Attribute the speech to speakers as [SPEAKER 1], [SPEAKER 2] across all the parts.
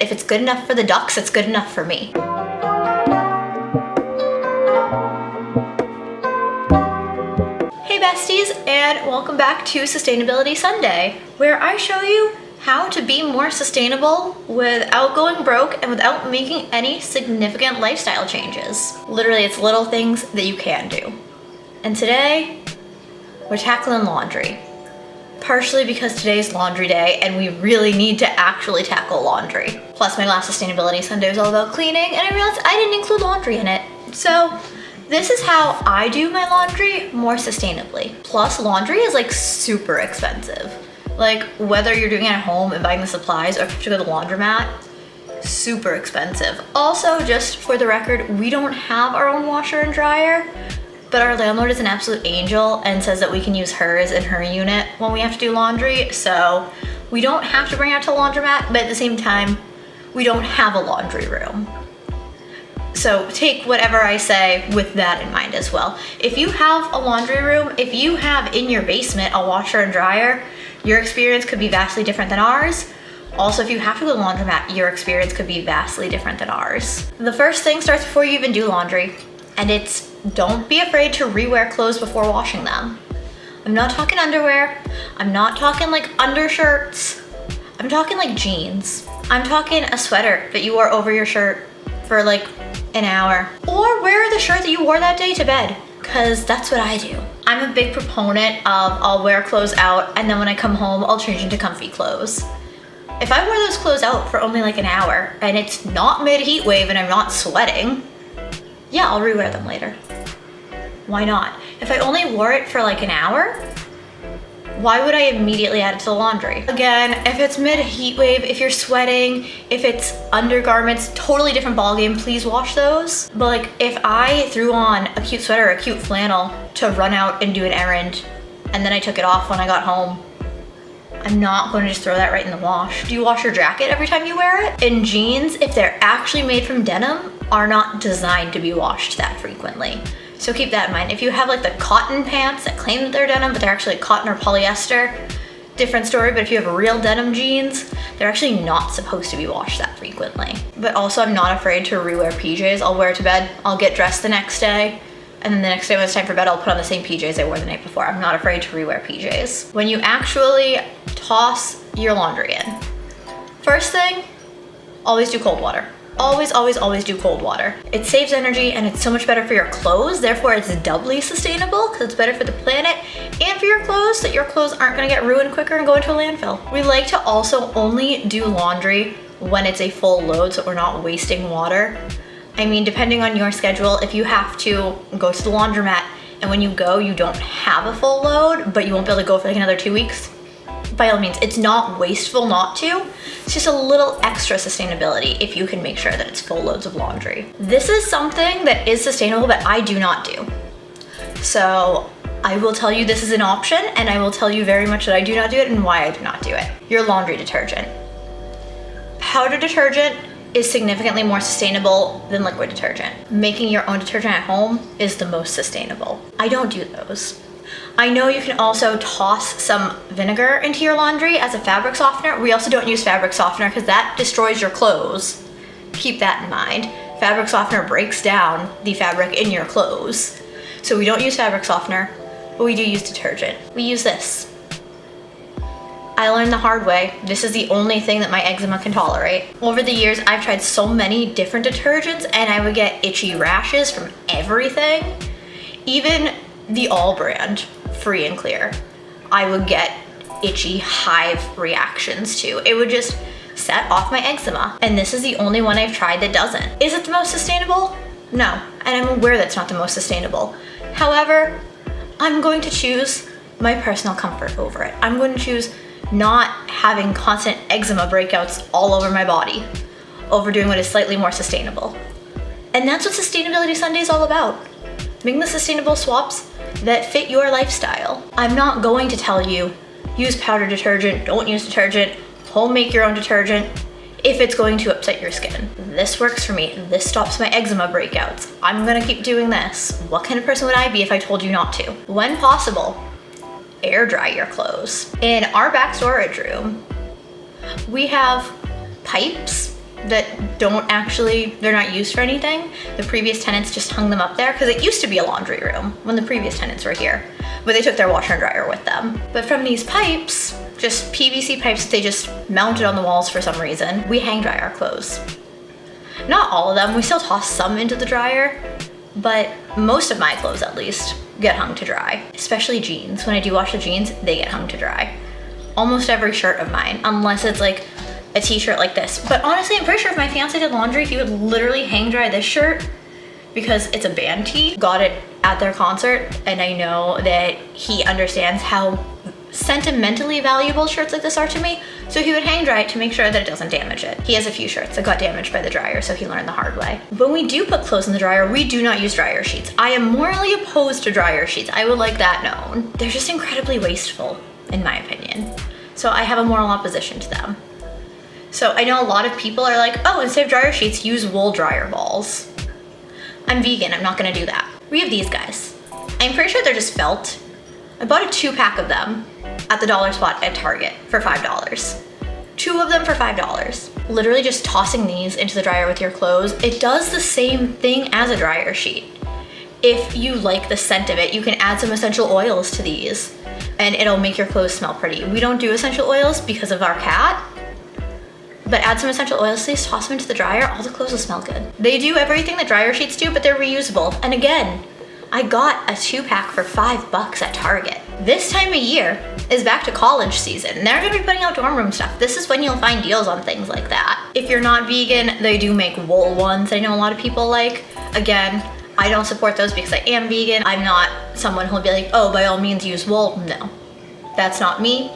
[SPEAKER 1] If it's good enough for the ducks, it's good enough for me. Hey besties, and welcome back to Sustainability Sunday, where I show you how to be more sustainable without going broke and without making any significant lifestyle changes. Literally, it's little things that you can do. And today, we're tackling laundry. Partially because today's laundry day and we really need to actually tackle laundry. Plus my last Sustainability Sunday was all about cleaning and I realized I didn't include laundry in it. So this is how I do my laundry more sustainably. Plus laundry is like super expensive. Like whether you're doing it at home and buying the supplies or if you have to go to the laundromat, super expensive. Also, just for the record, we don't have our own washer and dryer. But our landlord is an absolute angel and says that we can use hers in her unit when we have to do laundry. So we don't have to bring it out to the laundromat, but at the same time, we don't have a laundry room. So take whatever I say with that in mind as well. If you have a laundry room, if you have in your basement a washer and dryer, your experience could be vastly different than ours. Also, if you have to go to the laundromat, your experience could be vastly different than ours. The first thing starts before you even do laundry, and it's don't be afraid to rewear clothes before washing them. I'm not talking underwear. I'm not talking like undershirts. I'm talking like jeans. I'm talking a sweater that you wore over your shirt for like an hour. Or wear the shirt that you wore that day to bed, because that's what I do. I'm a big proponent of I'll wear clothes out and then when I come home, I'll change into comfy clothes. If I wear those clothes out for only like an hour and it's not mid-heat wave and I'm not sweating, yeah, I'll rewear them later. Why not? If I only wore it for like an hour, why would I immediately add it to the laundry? Again, if it's mid-heat wave, if you're sweating, if it's undergarments, totally different ballgame, please wash those. But like if I threw on a cute sweater or a cute flannel to run out and do an errand, and then I took it off when I got home, I'm not going to just throw that right in the wash. Do you wash your jacket every time you wear it? And jeans, if they're actually made from denim, are not designed to be washed that frequently. So keep that in mind. If you have like the cotton pants that claim that they're denim, but they're actually cotton or polyester, different story. But if you have real denim jeans, they're actually not supposed to be washed that frequently. But also I'm not afraid to rewear PJs. I'll wear it to bed, I'll get dressed the next day, and then the next day when it's time for bed, I'll put on the same PJs I wore the night before. I'm not afraid to rewear PJs. When you actually toss your laundry in, first thing, always do cold water. Always, always, always do cold water. It saves energy and it's so much better for your clothes. Therefore, it's doubly sustainable because it's better for the planet and for your clothes, that your clothes aren't gonna get ruined quicker and go into a landfill. We like to also only do laundry when it's a full load so we're not wasting water. I mean, depending on your schedule, if you have to go to the laundromat and when you go, you don't have a full load, but you won't be able to go for like another 2 weeks, by all means, it's not wasteful not to. It's just a little extra sustainability if you can make sure that it's full loads of laundry. This is something that is sustainable, but I do not do. So I will tell you this is an option, and I will tell you very much that I do not do it and why I do not do it. Your laundry detergent. Powder detergent is significantly more sustainable than liquid detergent. Making your own detergent at home is the most sustainable. I don't do those. I know you can also toss some vinegar into your laundry as a fabric softener. We also don't use fabric softener because that destroys your clothes. Keep that in mind. Fabric softener breaks down the fabric in your clothes. So we don't use fabric softener, but we do use detergent. We use this. I learned the hard way. This is the only thing that my eczema can tolerate. Over the years, I've tried so many different detergents and I would get itchy rashes from everything. Even the All brand, Free and Clear, I would get itchy hive reactions to. It would just set off my eczema. And this is the only one I've tried that doesn't. Is it the most sustainable? No, and I'm aware that's not the most sustainable. However, I'm going to choose my personal comfort over it. I'm going to choose not having constant eczema breakouts all over my body over doing what is slightly more sustainable. And that's what Sustainability Sunday is all about. Making the sustainable swaps that fit your lifestyle. I'm not going to tell you, use powder detergent, don't use detergent, home make your own detergent, if it's going to upset your skin. This works for me. This stops my eczema breakouts. I'm gonna keep doing this. What kind of person would I be if I told you not to? When possible, air dry your clothes. In our back storage room, we have pipes that they're not used for anything. The previous tenants just hung them up there because it used to be a laundry room when the previous tenants were here, but they took their washer and dryer with them. But from these pipes, just PVC pipes that they just mounted on the walls for some reason, we hang dry our clothes. Not all of them, we still toss some into the dryer, but most of my clothes at least get hung to dry, especially jeans. When I do wash the jeans, they get hung to dry. Almost every shirt of mine, unless it's like a t-shirt like this. But honestly, I'm pretty sure if my fiance did laundry, he would literally hang dry this shirt because it's a band tee. Got it at their concert, and I know that he understands how sentimentally valuable shirts like this are to me, so he would hang dry it to make sure that it doesn't damage it. He has a few shirts that got damaged by the dryer, so he learned the hard way. When we do put clothes in the dryer, we do not use dryer sheets. I am morally opposed to dryer sheets. I would like that known. They're just incredibly wasteful, in my opinion. So I have a moral opposition to them. So I know a lot of people are like, oh, instead of dryer sheets, use wool dryer balls. I'm vegan, I'm not gonna do that. We have these guys. I'm pretty sure they're just felt. I bought a 2-pack of them at the dollar spot at Target for $5. 2 of them for $5. Literally just tossing these into the dryer with your clothes. It does the same thing as a dryer sheet. If you like the scent of it, you can add some essential oils to these and it'll make your clothes smell pretty. We don't do essential oils because of our cat, but add some essential oils to these, toss them into the dryer, all the clothes will smell good. They do everything that dryer sheets do, but they're reusable. And again, I got a 2-pack for $5 at Target. This time of year is back to college season. They're gonna be putting out dorm room stuff. This is when you'll find deals on things like that. If you're not vegan, they do make wool ones. I know a lot of people like. Again, I don't support those because I am vegan. I'm not someone who'll be like, oh, by all means use wool. No, that's not me.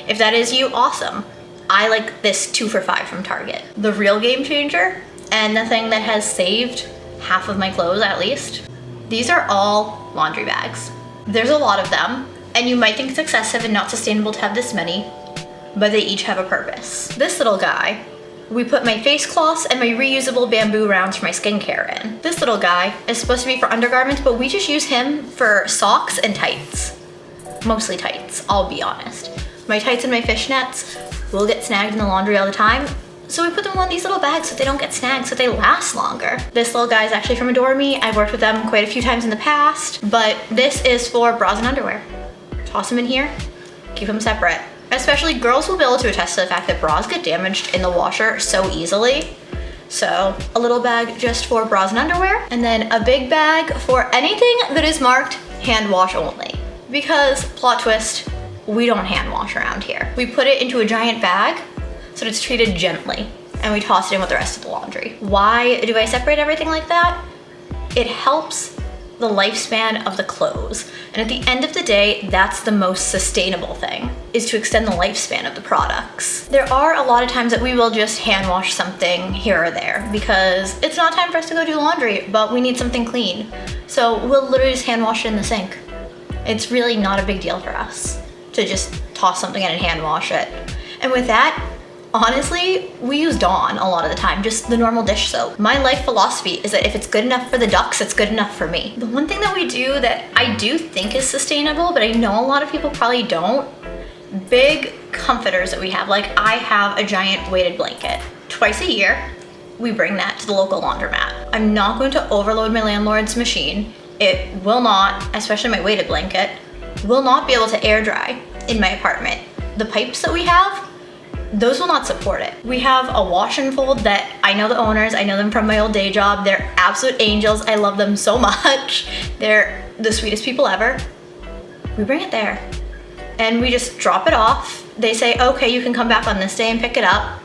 [SPEAKER 1] If that is you, awesome. I like this 2 for $5 from Target. The real game changer, and the thing that has saved half of my clothes at least, these are all laundry bags. There's a lot of them, and you might think it's excessive and not sustainable to have this many, but they each have a purpose. This little guy, we put my face cloths and my reusable bamboo rounds for my skincare in. This little guy is supposed to be for undergarments, but we just use him for socks and tights. Mostly tights, I'll be honest. My tights and my fishnets will get snagged in the laundry all the time, so we put them in one of these little bags so they don't get snagged, so they last longer. This little guy is actually from Adore Me. I've worked with them quite a few times in the past, but this is for bras and underwear. Toss them in here, keep them separate. Especially girls will be able to attest to the fact that bras get damaged in the washer so easily. So a little bag just for bras and underwear, and then a big bag for anything that is marked hand wash only. Because, plot twist, we don't hand wash around here. We put it into a giant bag so that it's treated gently, and we toss it in with the rest of the laundry. Why do I separate everything like that? It helps the lifespan of the clothes. And at the end of the day, that's the most sustainable thing, is to extend the lifespan of the products. There are a lot of times that we will just hand wash something here or there because it's not time for us to go do laundry, but we need something clean. So we'll literally just hand wash it in the sink. It's really not a big deal for us to just toss something in and hand wash it. And with that, honestly, we use Dawn a lot of the time, just the normal dish soap. My life philosophy is that if it's good enough for the ducks, it's good enough for me. The one thing that we do that I do think is sustainable, but I know a lot of people probably don't, big comforters that we have. Like I have a giant weighted blanket. Twice a year, we bring that to the local laundromat. I'm not going to overload my landlord's machine. It will not, especially my weighted blanket, will not be able to air dry in my apartment. The pipes that we have, those will not support it. We have a wash and fold that I know the owners, I know them from my old day job. They're absolute angels. I love them so much. They're the sweetest people ever. We bring it there and we just drop it off. They say, okay, you can come back on this day and pick it up.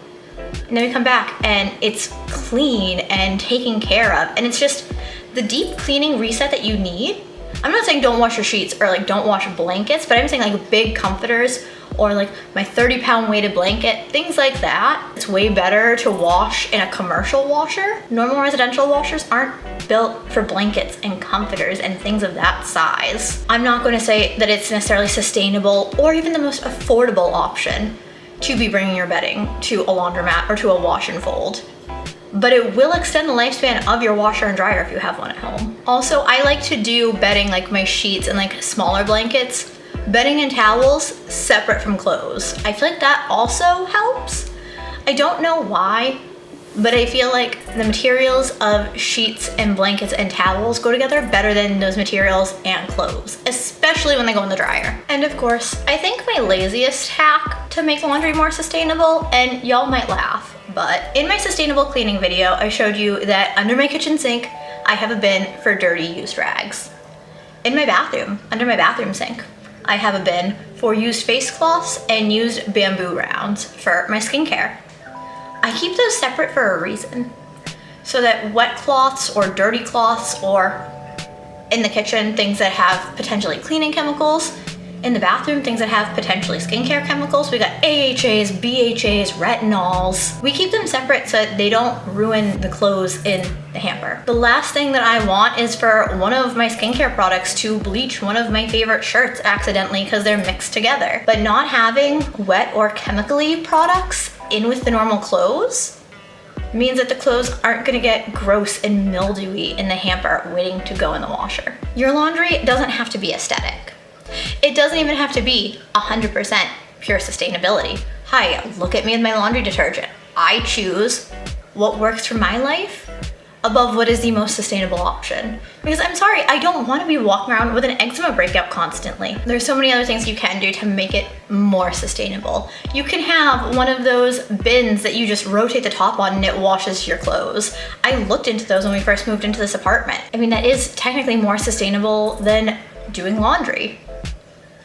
[SPEAKER 1] And then we come back and it's clean and taken care of. And it's just the deep cleaning reset that you need. I'm not saying don't wash your sheets or like don't wash blankets, but I'm saying like big comforters or like my 30-pound weighted blanket, things like that. It's way better to wash in a commercial washer. Normal residential washers aren't built for blankets and comforters and things of that size. I'm not going to say that it's necessarily sustainable or even the most affordable option to be bringing your bedding to a laundromat or to a wash and fold, but it will extend the lifespan of your washer and dryer if you have one at home. Also, I like to do bedding, like my sheets and like smaller blankets, bedding and towels separate from clothes. I feel like that also helps. I don't know why but I feel like the materials of sheets and blankets and towels go together better than those materials and clothes, especially when they go in the dryer. And of course, I think my laziest hack to make laundry more sustainable, and y'all might laugh, but in my sustainable cleaning video, I showed you that under my kitchen sink, I have a bin for dirty used rags. In my bathroom, under my bathroom sink, I have a bin for used face cloths and used bamboo rounds for my skincare. I keep those separate for a reason, so that wet cloths or dirty cloths, or in the kitchen, things that have potentially cleaning chemicals, in the bathroom, things that have potentially skincare chemicals. We got AHAs, BHAs, retinols. We keep them separate so that they don't ruin the clothes in the hamper. The last thing that I want is for one of my skincare products to bleach one of my favorite shirts accidentally because they're mixed together. But not having wet or chemically products in with the normal clothes means that the clothes aren't gonna get gross and mildewy in the hamper waiting to go in the washer. Your laundry doesn't have to be aesthetic. It doesn't even have to be 100% pure sustainability. Hi, look at me with my laundry detergent. I choose what works for my life above what is the most sustainable option. Because I'm sorry, I don't want to be walking around with an eczema breakout constantly. There's so many other things you can do to make it more sustainable. You can have one of those bins that you just rotate the top on and it washes your clothes. I looked into those when we first moved into this apartment. I mean, that is technically more sustainable than doing laundry.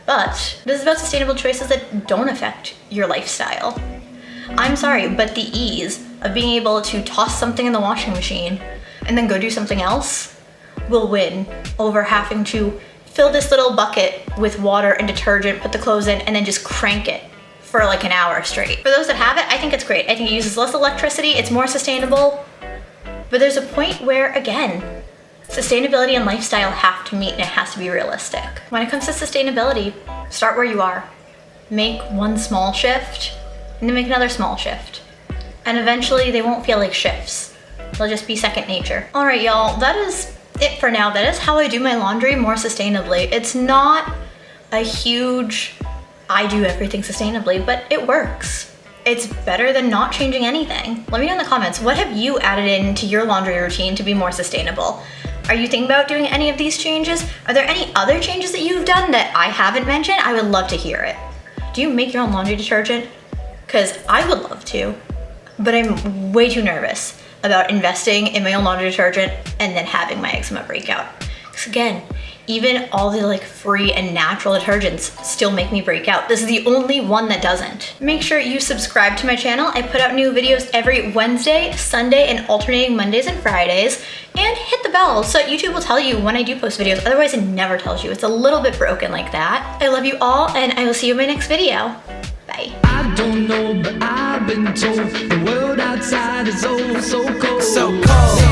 [SPEAKER 1] But this is about sustainable choices that don't affect your lifestyle. I'm sorry, but the ease of being able to toss something in the washing machine and then go do something else will win over having to fill this little bucket with water and detergent, put the clothes in, and then just crank it for like an hour straight. For those that have it, I think it's great. I think it uses less electricity, it's more sustainable, but there's a point where, again, sustainability and lifestyle have to meet and it has to be realistic. When it comes to sustainability, start where you are. Make one small shift and then make another small shift. And eventually they won't feel like shifts. They'll just be second nature. All right, y'all, that is it for now. That is how I do my laundry more sustainably. It's not a huge, I do everything sustainably, but it works. It's better than not changing anything. Let me know in the comments, what have you added into your laundry routine to be more sustainable? Are you thinking about doing any of these changes? Are there any other changes that you've done that I haven't mentioned? I would love to hear it. Do you make your own laundry detergent? Because I would love to, but I'm way too nervous about investing in my own laundry detergent and then having my eczema breakout. Because again, even all the like free and natural detergents still make me break out. This is the only one that doesn't. Make sure you subscribe to my channel. I put out new videos every Wednesday, Sunday, and alternating Mondays and Fridays. And hit the bell so YouTube will tell you when I do post videos. Otherwise it never tells you. It's a little bit broken like that. I love you all and I will see you in my next video. Bye.
[SPEAKER 2] I don't know, but I've been told the world outside is oh so cold. So cold.